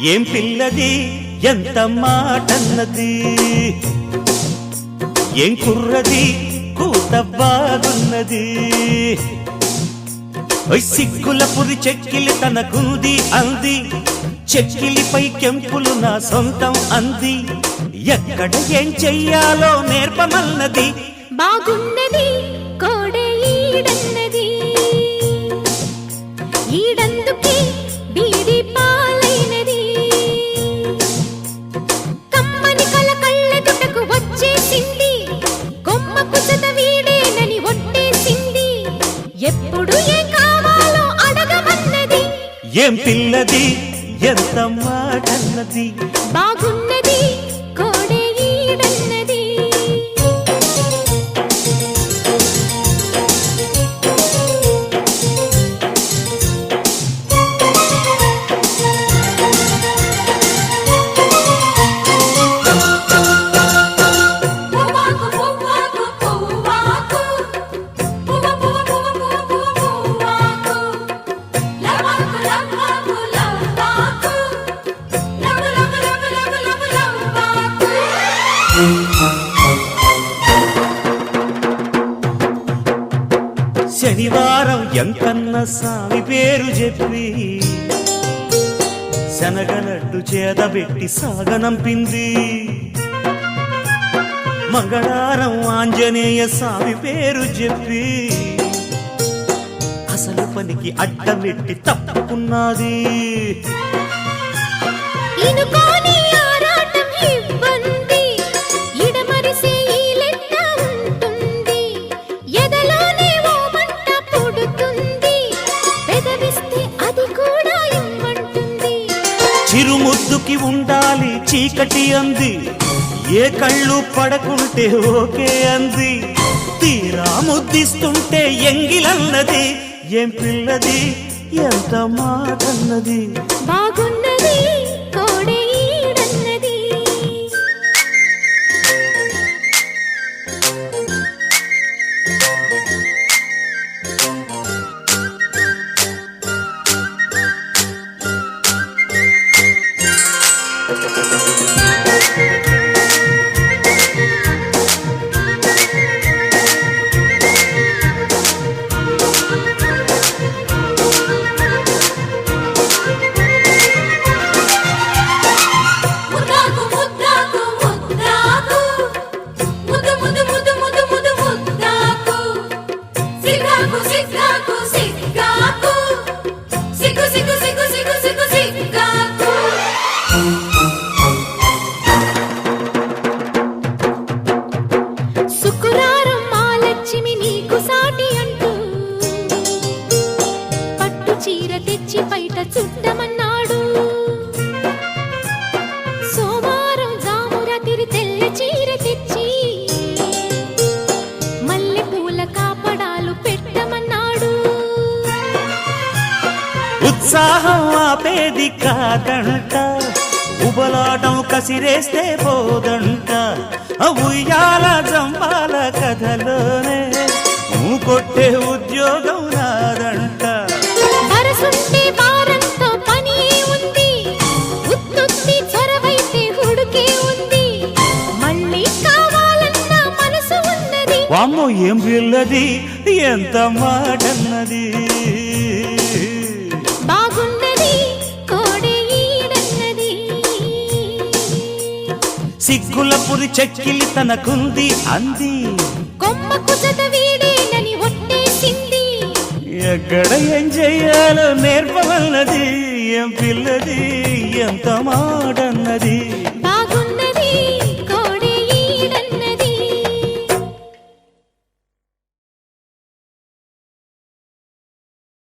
ఏం పిల్లది ఎంత మాటన్నది, ఏం కుర్రది కూత బాగున్నది. సిక్కుల పురి చెక్కిలి తనకుంది అంది, చెక్కిలిపై కెంపులు నా సొంతం అంది. ఎక్కడ ఏం చెయ్యాలో నేర్పమన్నది. బాగున్నది కోడే ఈడన్నది, ఈడందుకే బీడి పాలైనది. కమ్మని కల కళ్ళెదుటకు వచ్చేసింది, కొమ్మకు చద వీడేనని ఒట్టేసింది. ఎప్పుడు ఏం కావాలో అడగమన్నది. ఏం పిల్లది ఎంత మాటన్నది, బాగున్నది కోడే ఈడన్నది. శనివారం ఎంకన్న స్వామి పేరు చెప్పి శనగలడ్డు చేదబెట్టి సాగనంపింది. మంగళవారం ఆంజనేయ స్వామి పేరు చెప్పి అసలు పనికి అడ్డమెట్టి తప్పుకున్నది. చిరుముద్దుకి ఉండాలి చీకటి అంది, ఏ కళ్ళు పడకుంటే ఓకే అంది. తీరా ముద్దిస్తుంటే ఎంగిలన్నది. ఏం పిల్లది ఎంత మాటన్నది, బాగున్నది కోడే ఈడన్నది. శుక్రవారం మా లక్ష్మి నీకు సాటి అంటూ పట్టు చీర తెచ్చి బయట చుట్టమన్నాడు. సోమవారం జామురాతిరి తెల్ల చీర తెచ్చి మల్లె పూల కాపడాలు పెట్టమన్నాడు. ఉత్సాహం ఆపేది కాదంట, ఉబలాటం కసిరేస్తే పోదంట. ఉయ్యాల జంపాల కథలోనే కొట్టే ఉద్యోగం నాదంట. వరసుంటే వారంతో పని ఉంది, ఉత్తుత్తి చొరవైతే హుడుకే ఉంది. మళ్ళీ కావాలన్న మనసు ఉన్నది. వామ్మో ఏం పిల్లది ఎంత మాటన్నది, బాగున్నది కోడే ఈడన్నది. సిగ్గుల పురి చెక్కిలి తనకుంది అంది, కొమ్మకు చద వీడేనని ఒట్టేసింది. ఎక్కడ ఏం చెయ్యాలో నేర్పమన్నది. ఏం పిల్లది ఎంత మాటన్నది.